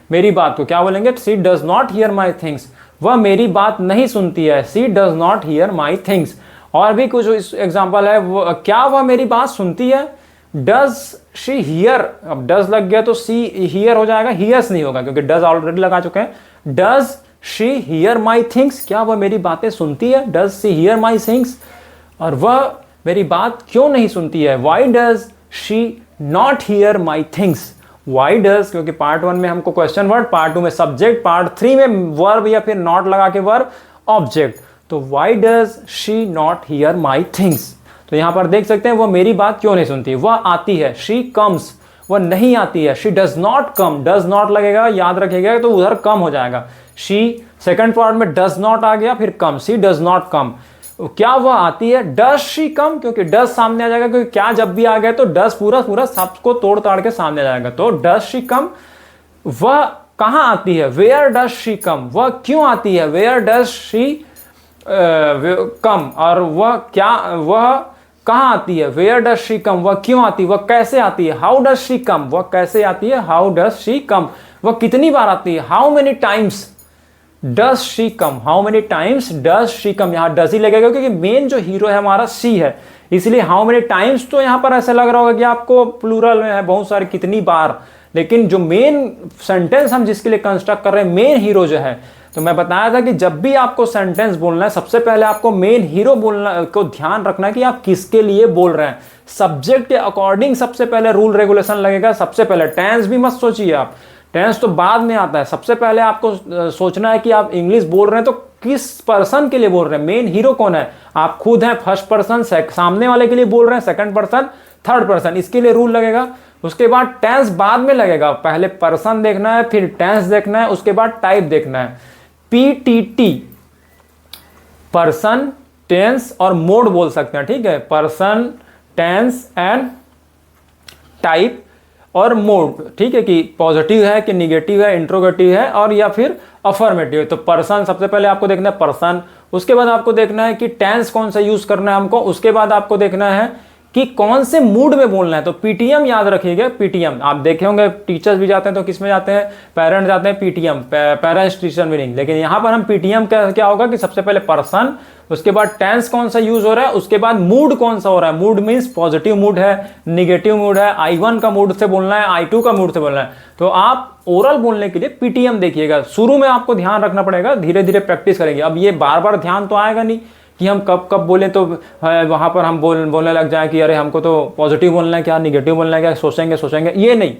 मेरी बात को क्या बोलेंगे, she does not hear my things. वह मेरी बात नहीं सुनती है, she does not hear my things. और भी कुछ एग्जाम्पल है, क्या वह मेरी बात सुनती है, डज शी हियर। अब डज लग गया तो सी हियर हो जाएगा, हियर्स नहीं होगा क्योंकि डज ऑलरेडी लगा चुके हैं। Does she here my things, क्या वह मेरी बातें सुनती है, does she here my things. और वह मेरी बात क्यों नहीं सुनती है, why does she not hear my things. Why does, क्योंकि पार्ट 1 में हमको क्वेश्चन वर्ड, पार्ट 2 में सब्जेक्ट, पार्ट 3 में वर्ब या फिर नॉट लगा के वर्ब ऑब्जेक्ट। तो why does she not hear my things. तो यहां पर देख सकते हैं वह मेरी बात क्यों नहीं सुनती। वह आती है, शी कम्स। वह नहीं आती है, she does not come. Does not लगेगा, याद रखिएगा, तो उधर कम हो जाएगा। शी सेकंड पार्ट में डज नॉट आ गया, फिर कम, शी डज नॉट कम। क्या वह आती है, डज शी कम, क्योंकि डज सामने आ जाएगा, क्योंकि क्या जब भी आ गया तो डज पूरा पूरा सबको तोड़ ताड़ के सामने आ जाएगा। तो डज शी कम। वह कहां आती है, वेयर डज शी कम। वह क्यों आती है, वेयर डज शी कम। और वह क्या, वह कहां आती है, वेयर डज शी कम। वह क्यों आती है, वह कैसे आती है, हाउ डज शी कम। वह कैसे आती है, हाउ डज शी कम। वह कितनी बार आती है, how many times does she come. How many times does she come. यहां डज ही लगेगा क्योंकि मेन जो हीरो है हमारा सी है, इसलिए हाउ मेनी टाइम्स। तो यहां पर ऐसा लग रहा होगा कि आपको प्लूरल में है बहुत सारे, कितनी बार, लेकिन जो मेन सेंटेंस हम जिसके लिए कंस्ट्रक्ट कर रहे हैं, मेन हीरो जो है, तो मैं बताया था कि जब भी आपको सेंटेंस बोलना है, सबसे पहले आपको मेन हीरो बोलना को ध्यान रखना है कि आप किसके लिए बोल रहे हैं। सब्जेक्ट के अकॉर्डिंग सबसे पहले रूल रेगुलेशन लगेगा। सबसे पहले टेंस भी मत सोचिए आप, टेंस तो बाद में आता है। सबसे पहले आपको सोचना है कि आप इंग्लिश बोल रहे हैं तो किस पर्सन के लिए बोल रहे हैं, मेन हीरो कौन है। आप खुद हैं फर्स्ट पर्सन, सामने वाले के लिए बोल रहे हैं सेकंड पर्सन, थर्ड पर्सन, इसके लिए रूल लगेगा। उसके बाद टेंस बाद में लगेगा, पहले पर्सन देखना है, फिर टेंस देखना है, उसके बाद टाइप देखना है। पीटीटी, पर्सन, टेंस और मोड बोल सकते हैं, ठीक है। पर्सन, टेंस एंड टाइप और मोड, ठीक है, कि पॉजिटिव है कि निगेटिव है, इंट्रोगेटिव है और या फिर अफर्मेटिव है। तो पर्सन सबसे पहले आपको देखना है पर्सन, उसके बाद आपको देखना है कि टेंस कौन सा यूज करना है हमको, उसके बाद आपको देखना है कि कौन से मूड में बोलना है। तो पीटीएम याद रखिएगा, पीटीएम आप देखे होंगे, टीचर्स भी जाते हैं तो किस में जाते हैं, पेरेंट्स जाते हैं पीटीएम, पेरेंट्स टीचर मीटिंग। लेकिन यहाँ पर हम पीटीएम क्या होगा कि सबसे पहले पर्सन, उसके बाद टेंस कौन सा यूज हो रहा है, उसके बाद मूड कौन सा हो रहा है। मूड मीन्स पॉजिटिव मूड है, निगेटिव मूड है, I1 का मूड से बोलना है, I2 का मूड से बोलना है। तो आप ओरल बोलने के लिए पीटीएम देखिएगा। शुरू में आपको ध्यान रखना पड़ेगा, धीरे धीरे प्रैक्टिस करेंगे। अब ये बार बार ध्यान तो आएगा नहीं कि हम कब कब बोले तो वहां पर हम बोलने लग जाए कि अरे हमको तो पॉजिटिव बोलना है क्या, निगेटिव बोलना है क्या, सोचेंगे। ये नहीं,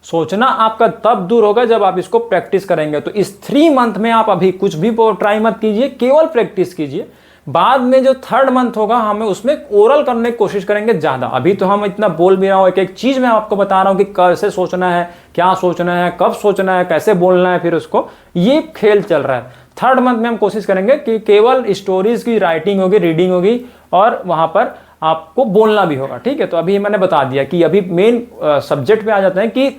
सोचना आपका तब दूर होगा जब आप इसको प्रैक्टिस करेंगे। तो इस 3 मंथ में आप अभी कुछ भी ट्राई मत कीजिए, केवल प्रैक्टिस कीजिए। बाद में जो 3rd मंथ होगा हमें उसमें ओरल करने की कोशिश करेंगे ज्यादा। अभी तो हम इतना बोल भी रहा हूं, एक एक चीज मैं आपको बता रहा हूं कि कैसे सोचना है, क्या सोचना है, कब सोचना है, कैसे बोलना है, फिर उसको, ये खेल चल रहा है। 3rd मंथ में हम कोशिश करेंगे कि केवल स्टोरीज की राइटिंग होगी, रीडिंग होगी और वहां पर आपको बोलना भी होगा, ठीक है। तो अभी मैंने बता दिया कि अभी मेन सब्जेक्ट पे आ जाते हैं कि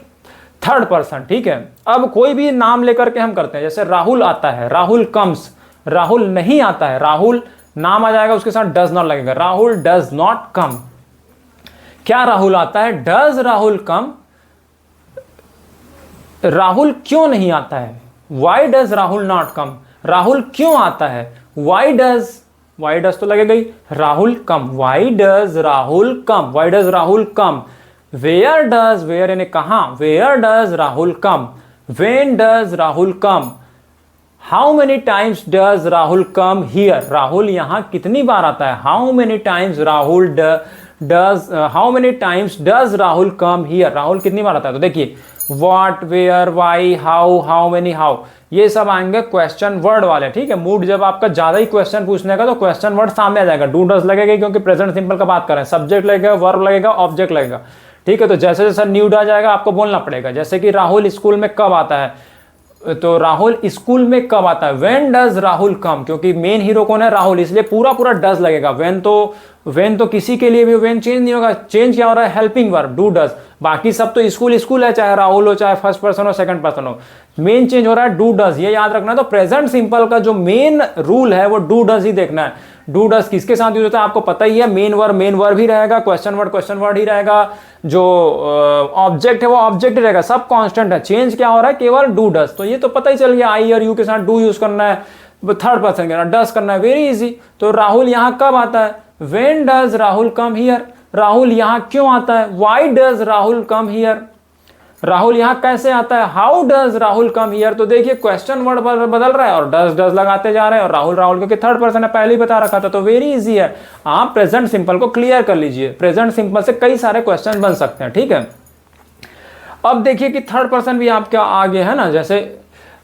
3rd पर्सन, ठीक है। अब कोई भी नाम लेकर के हम करते हैं, जैसे राहुल आता है, राहुल कम्स। राहुल नहीं आता है, राहुल नाम आ जाएगा, उसके साथ डज नॉट लगेगा, राहुल डज नॉट कम। क्या राहुल आता है, डज राहुल कम। राहुल क्यों नहीं आता है, why does Rahul not come. Rahul क्यों आता है, वाई डज तो लगेगा ही, Rahul come, why does Rahul come, why does Rahul come. Where does, where यानी कहां, where does Rahul come. When does Rahul come. How many times does Rahul come here. Rahul यहां कितनी बार आता है, how many times Rahul does, how many times does Rahul come here. Rahul कितनी बार आता है, तो देखिए what, where, why, how many, how, ये सब आएंगे क्वेश्चन वर्ड वाले, ठीक है। मूड जब आपका ज्यादा ही क्वेश्चन पूछने का तो क्वेश्चन वर्ड सामने आ जाएगा। डू डज लगेगा क्योंकि प्रेजेंट सिंपल का बात कर रहे हैं, सब्जेक्ट लगेगा, वर्ब लगेगा, ऑब्जेक्ट लगेगा, ठीक है। तो जैसे जैसे न्यूड आ जाएगा आपको बोलना पड़ेगा। जैसे कि राहुल स्कूल में कब आता है, तो राहुल स्कूल में कब आता है, व्हेन डज राहुल कम, क्योंकि मेन हीरो कौन है, राहुल, इसलिए पूरा पूरा डज लगेगा। व्हेन तो किसी के लिए भी व्हेन चेंज नहीं होगा, चेंज क्या हो रहा है, हेल्पिंग वर्ब डू डज। बाकी सब तो स्कूल स्कूल है, चाहे राहुल हो चाहे फर्स्ट पर्सन हो सेकंड पर्सन हो, मेन चेंज हो रहा है डू डज, ये याद रखना है। तो प्रेजेंट सिंपल का जो मेन रूल है वो डू डज ही देखना है। डू डज किसके साथ यूज होता है आपको पता ही है, मेन वर्ब ही रहेगा, क्वेश्चन वर्ड ही रहेगा, जो ऑब्जेक्ट है वो ऑब्जेक्ट ही रहेगा, सब कांस्टेंट है। चेंज क्या हो रहा है, केवल डू डज। तो ये तो पता ही चल गया, आई और यू के साथ डू यूज करना है, थर्ड पर्सन के साथ डज करना है, वेरी इजी। तो राहुल यहां कब आता है, when does Rahul come here, Rahul यहां क्यों आता है, why does Rahul come here, Rahul यहां कैसे आता है, how does Rahul come here. तो देखिए क्वेश्चन वर्ड बदल रहा है और डज लगाते जा रहे हैं, और राहुल क्योंकि थर्ड पर्सन है, पहले ही बता रखा था। तो वेरी इजी है, आप प्रेजेंट सिंपल को क्लियर कर लीजिए। प्रेजेंट सिंपल से कई सारे क्वेश्चन बन सकते हैं, ठीक है। अब देखिए कि थर्ड पर्सन भी आपके आगे है ना, जैसे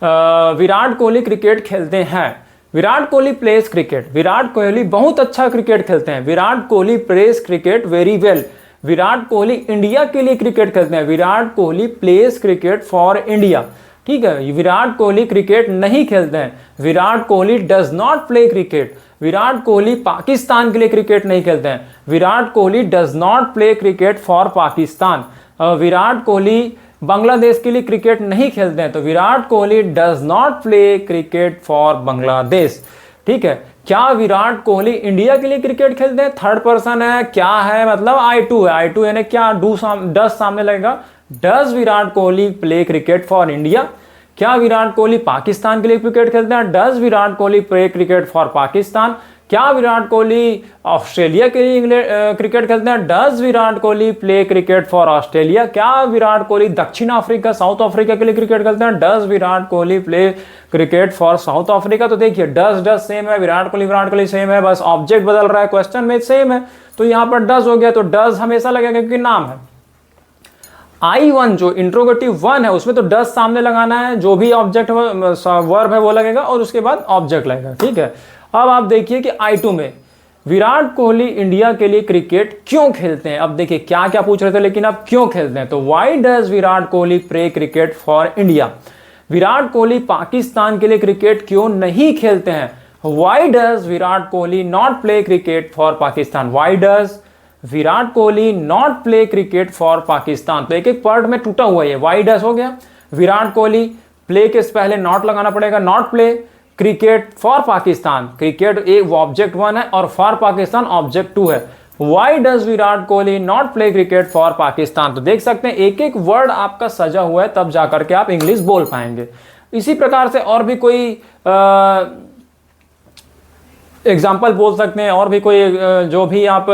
विराट कोहली क्रिकेट खेलते हैं, विराट कोहली प्लेस क्रिकेट, विराट कोहली बहुत अच्छा क्रिकेट खेलते हैं, Virat Kohli place cricket very well, Virat Kohli India के लिए क्रिकेट खेलते हैं, Virat Kohli place cricket for India, ठीक है। विराट कोहली क्रिकेट नहीं खेलते हैं, Virat Kohli does not play cricket, Virat Kohli Pakistan के लिए क्रिकेट नहीं खेलते हैं, Virat Kohli does not play cricket for Pakistan, Virat Kohli Bangladesh के लिए क्रिकेट नहीं खेलते हैं, तो Virat Kohli does not play cricket for Bangladesh, ठीक है। क्या विराट कोहली इंडिया के लिए क्रिकेट खेलते हैं, थर्ड पर्सन है, क्या है मतलब I2 है, I2 यानी क्या, डज सामने लगेगा, does Virat Kohli play cricket for India. क्या विराट कोहली पाकिस्तान के लिए क्रिकेट खेलते हैं, does Virat Kohli play cricket for Pakistan. क्या विराट कोहली ऑस्ट्रेलिया के लिए क्रिकेट खेलते हैं, does Virat Kohli play cricket for Australia. क्या विराट कोहली दक्षिण अफ्रीका साउथ अफ्रीका के लिए क्रिकेट खेलते हैं, does Virat Kohli play cricket for south Africa. तो देखिए डज सेम है, विराट कोहली सेम है, बस ऑब्जेक्ट बदल रहा है, क्वेश्चन में सेम है। तो यहां पर डज हो गया, तो डज हमेशा लगेगा क्योंकि नाम है। I1 जो इंट्रोगेटिव 1 है उसमें तो डज सामने लगाना है, जो भी ऑब्जेक्ट वर्ब है वो लगेगा और उसके बाद ऑब्जेक्ट लगेगा, ठीक है। अब आप देखिए कि I2 में विराट कोहली इंडिया के लिए क्रिकेट क्यों खेलते हैं। अब देखिए क्या क्या पूछ रहे थे, लेकिन अब क्यों खेलते हैं, तो why does Virat Kohli play cricket for India. Virat Kohli Pakistan के लिए क्रिकेट क्यों नहीं खेलते हैं, why does Virat Kohli not play cricket for Pakistan, why does Virat Kohli not play cricket for Pakistan. तो एक एक पार्ट में टूटा हुआ है, व्हाई डज हो गया, विराट कोहली प्ले के पहले नॉट लगाना पड़ेगा, not play cricket for Pakistan, cricket एक ऑब्जेक्ट 1 है और फॉर पाकिस्तान ऑब्जेक्ट 2 है। Why does Virat Kohli not play cricket for Pakistan. तो देख सकते हैं एक एक वर्ड आपका सजा हुआ है, तब जाकर के आप इंग्लिश बोल पाएंगे। इसी प्रकार से और भी कोई एग्जाम्पल बोल सकते हैं, और भी कोई जो भी आप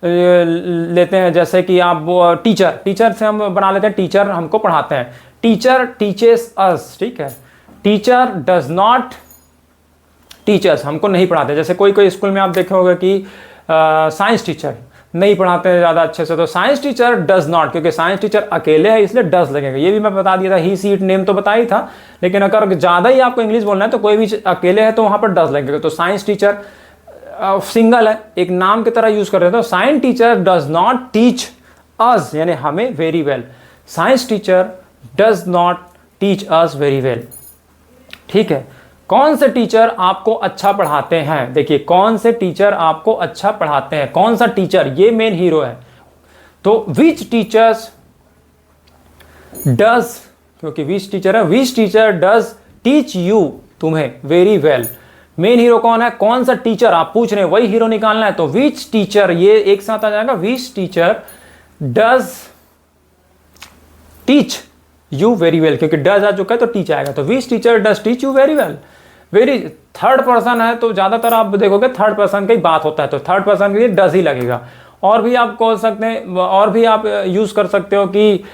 लेते हैं, जैसे कि आप टीचर से हम बना लेते हैं, टीचर हमको पढ़ाते हैं, टीचर टीचेस अस, ठीक है। टीचर डज नॉट टीचर्स, हमको नहीं पढ़ाते। जैसे कोई स्कूल में आप देखे होगा कि साइंस टीचर नहीं पढ़ाते हैं ज़्यादा अच्छे से, तो साइंस टीचर डज नॉट, क्योंकि साइंस टीचर अकेले है इसलिए डज लगेगा। ये भी मैं बता दिया था, ही सी इट नेम तो बता ही था, लेकिन अगर ज़्यादा ही आपको इंग्लिश बोलना है तो कोई भी अकेले है तो वहाँ पर डज लगेगा। तो साइंस टीचर सिंगल है, एक नाम की तरह यूज कर रहे हैं, तो science teacher does not teach us, यानी हमें very well, science teacher does not teach us very well, ठीक है। कौन से टीचर आपको अच्छा पढ़ाते हैं, देखिए कौन से टीचर आपको अच्छा पढ़ाते हैं, कौन सा टीचर, ये मेन हीरो है। तो विच टीचर्स डज, क्योंकि विच टीचर है, विच टीचर डज टीच यू, तुम्हें वेरी वेल। मेन हीरो कौन है, कौन सा टीचर आप पूछ रहे हैं वही हीरो निकालना है। तो विच टीचर, ये एक साथ आ जाएगा, which teacher does teach you very well, क्योंकि डज आ चुका है तो टीच आएगा, तो which teacher does teach you very well. Very third person है तो ज्यादातर आप देखोगे थर्ड पर्सन की बात होता है, तो थर्ड पर्सन के लिए डज ही लगेगा। और भी आप बोल सकते हैं, और भी आप यूज कर सकते हो कि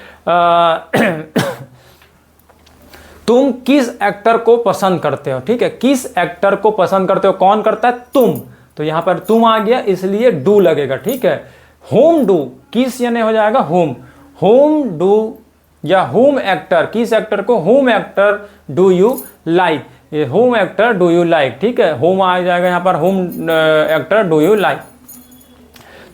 तुम किस एक्टर को पसंद करते हो, ठीक है, किस एक्टर को पसंद करते हो, कौन करता है, तुम, तो यहां पर तुम आ गया इसलिए डू लगेगा, ठीक है। होम डू, किस यानी हो जाएगा होम, होम डू या होम एक्टर, किस एक्टर को, whom actor do you like, ये whom actor do you like, ठीक है, होम आ जाएगा यहां पर, whom actor do you like.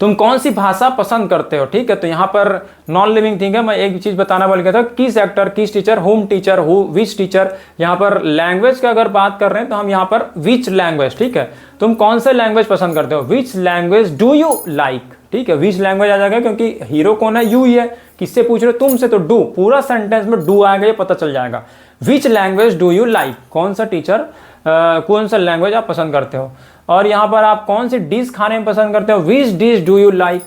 तुम कौन सी भाषा पसंद करते हो, ठीक है। तो यहाँ पर नॉन लिविंग थिंग है, मैं एक चीज बताना बोल गया था, किस एक्टर, किस teacher, home teacher, who, which teacher. यहाँ पर लैंग्वेज का अगर बात कर रहे हैं तो हम यहाँ पर विच लैंग्वेज, ठीक है, तुम कौन से लैंग्वेज पसंद करते हो, which language do you like, ठीक है। विच लैंग्वेज आ जाएगा क्योंकि हीरो कौन है, यू ही है, किससे पूछ रहे हो, तुमसे, तो डू, पूरा सेंटेंस में डू आएगा, ये पता चल जाएगा। Which language do you like, कौन सा टीचर, कौन सा लैंग्वेज आप पसंद करते हो। और यहाँ पर आप कौन सी डिश खाने में पसंद करते हो, which dish do you like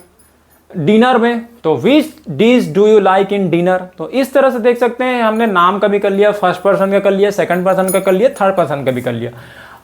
dinner में, तो which dish do you like in dinner. तो इस तरह से देख सकते हैं, हमने नाम का भी कर लिया, फर्स्ट पर्सन का कर लिया, सेकंड पर्सन का कर लिया, थर्ड पर्सन का भी कर लिया।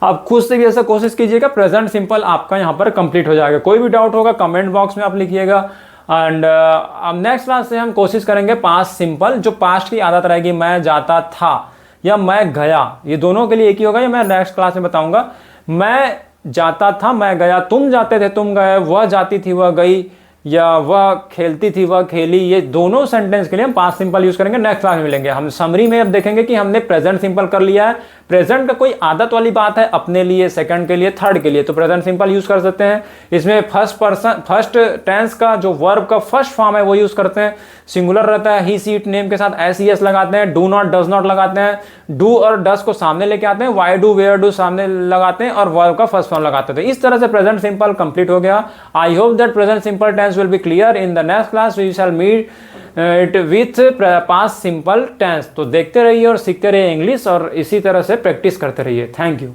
आप खुद से भी ऐसा कोशिश कीजिएगा, प्रेजेंट सिंपल आपका यहाँ पर कंप्लीट हो जाएगा। कोई भी डाउट होगा कमेंट बॉक्स में आप लिखिएगा। एंड अब नेक्स्ट क्लास से हम कोशिश करेंगे पास्ट सिंपल, जो पास्ट की आदत रहेगी, मैं जाता था या मैं गया, ये दोनों के लिए एक ही होगा, या मैं नेक्स्ट क्लास में बताऊंगा। मैं जाता था, मैं गया, तुम जाते थे, तुम गए, वह जाती थी, वह गई, या वह खेलती थी, वह खेली, ये दोनों सेंटेंस के लिए हम पास्ट सिंपल यूज करेंगे। नेक्स्ट क्लास में मिलेंगे। हम समरी में अब देखेंगे कि हमने प्रेजेंट सिंपल कर लिया है, प्रेजेंट का कोई आदत वाली बात है अपने लिए, सेकंड के लिए, थर्ड के लिए, तो प्रेजेंट सिंपल यूज कर सकते हैं। इसमें फर्स्ट टेंस का जो वर्ब का फर्स्ट फॉर्म है वो यूज करते हैं, सिंगुलर रहता है, ही सी इट नेम के साथ एस ई एस लगाते हैं, डू नॉट डज नॉट लगाते हैं, डू और डस को सामने लेके आते हैं, वाई डू वेयर डू सामने लगाते हैं, और वर्ब का फर्स्ट फॉर्म लगाते हैं। इस तरह से प्रेजेंट सिंपल कंप्लीट हो गया। I hope that present simple tense will be clear. In the next class we shall meet it with past simple tense. तो देखते रहिए और सीखते रहिए इंग्लिश, और इसी तरह से प्रैक्टिस करते रहिए। Thank you.